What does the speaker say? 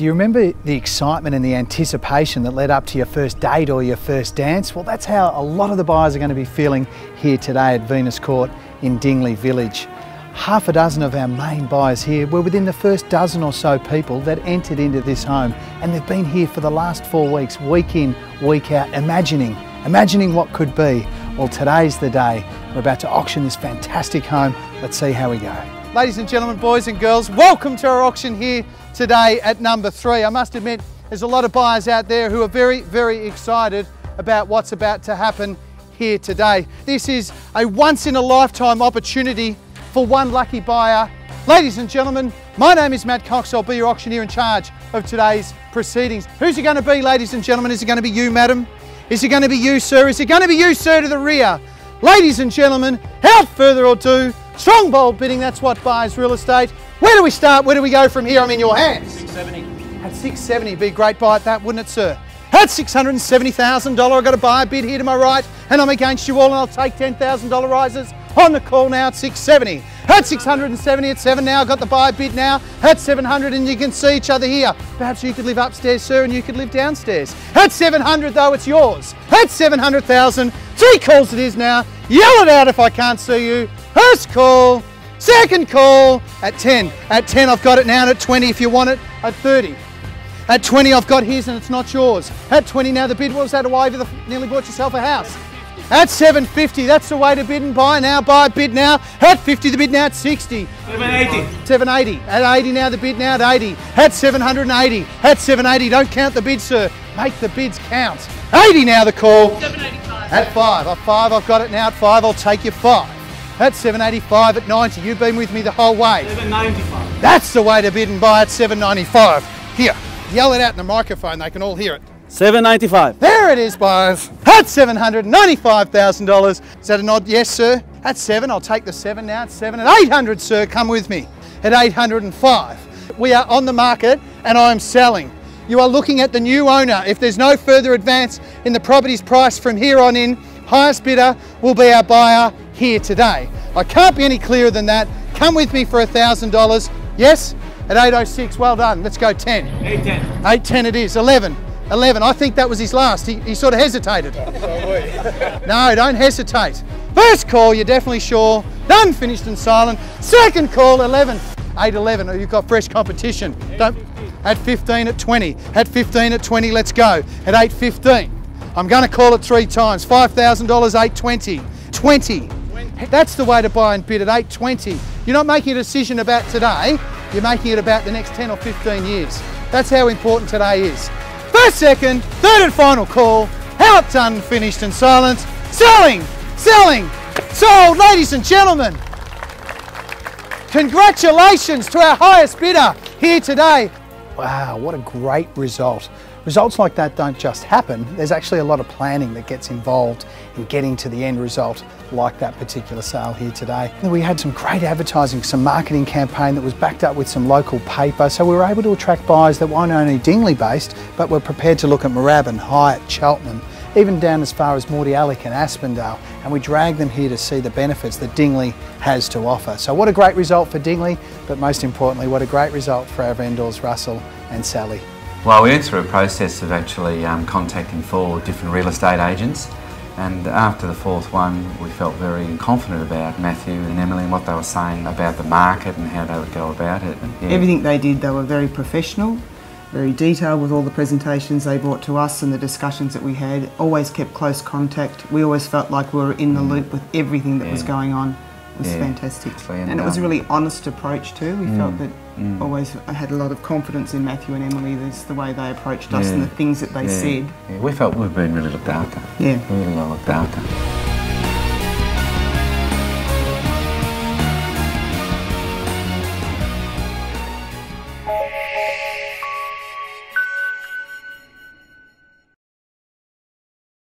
Do you remember the excitement and the anticipation that led up to your first date or your first dance? Well, that's how a lot of the buyers are going to be feeling here today at Venus Court in Dingley Village. Half a dozen of our main buyers here were within the first dozen or so people that entered into this home, and they've been here for the last 4 weeks, week in, week out, imagining what could be. Well, today's the day. We're about to auction this fantastic home. Let's see how we go. Ladies and gentlemen, boys and girls, welcome to our auction here today at number 3. I must admit, there's a lot of buyers out there who are very, very excited about what's about to happen here today. This is a once-in-a-lifetime opportunity for one lucky buyer. Ladies and gentlemen, my name is Matt Cox. I'll be your auctioneer in charge of today's proceedings. Who's it going to be, ladies and gentlemen? Is it going to be you, madam? Is it going to be you, sir? Is it going to be you, sir, to the rear? Ladies and gentlemen, without further ado, strong, bold bidding, that's what buys real estate. Where do we start? Where do we go from here? I'm in your hands. 670. At 670, be a great buy at that, wouldn't it, sir? At $670,000, I've got a buyer bid here to my right, and I'm against you all, and I'll take $10,000 rises on the call now at 670. At 670 at 7 now, I've got the buyer bid now at 700, and you can see each other here. Perhaps you could live upstairs, sir, and you could live downstairs. At 700 though, it's yours. At 700,000, 3 calls it is now. Yell it out if I can't see you. First call, second call, at 10. At 10, I've got it now, and at 20 if you want it, at 30. At 20, I've got his and it's not yours. At 20 now, the bid was that away, you've nearly bought yourself a house. At 750, that's the way to bid and buy now. Buy, bid now. At 50, the bid now at 60. 780. 780. At 80 now, the bid now at 80. At 780. At 780, don't count the bid, sir. Make the bids count. 80 now, the call. 785. At 5. At 5, I've got it now. At 5, I'll take you 5. At 785. At 90, you've been with me the whole way. 795. That's the way to bid and buy at 795. Here, yell it out in the microphone, they can all hear it. 795. There it is, buyers. At $795,000. Is that a nod? Yes, sir. At 7, I'll take the 7 now. At 7 at 800, sir. Come with me. At 805. We are on the market and I'm selling. You are looking at the new owner. If there's no further advance in the property's price from here on in, highest bidder will be our buyer here today. I can't be any clearer than that. Come with me for $1,000. Yes? At 806, well done. Let's go 10. 810. 810 it is. 11. 11, I think that was his last. He sort of hesitated. No, don't hesitate. First call, you're definitely sure. Done, finished and silent. Second call, 11. 811, oh, you've got fresh competition. Don't. At 15, at 20. At 15, at 20, let's go. At 815, I'm going to call it 3 times. $5,000, 820. 20. That's the way to buy and bid at 820. You're not making a decision about today, you're making it about the next 10 or 15 years. That's how important today is. First, second, third and final call. Out, done, finished and silent. Selling, selling, sold. Ladies and gentlemen, congratulations to our highest bidder here today. Wow, what a great result. Results like that don't just happen. There's actually a lot of planning that gets involved in getting to the end result like that particular sale here today. We had some great advertising, some marketing campaign that was backed up with some local paper, so we were able to attract buyers that weren't only Dingley based, but were prepared to look at Moorabbin, Hyatt, Cheltenham, even down as far as Mordialloc and Aspendale, and we dragged them here to see the benefits that Dingley has to offer. So what a great result for Dingley, but most importantly, what a great result for our vendors, Russell and Sally. Well, we went through a process of actually contacting 4 different real estate agents, and after the 4th one we felt very confident about Matthew and Emily and what they were saying about the market and how they would go about it. Yeah. Everything they did, they were very professional, very detailed with all the presentations they brought to us and the discussions that we had. Always kept close contact. We always felt like we were in the loop with everything that was going on. It was fantastic. And it was a really honest approach too. We felt that always I had a lot of confidence in Matthew and Emily. That's the way they approached us and the things that they said. Yeah. We felt we've been really looked after. Yeah. Really well looked after.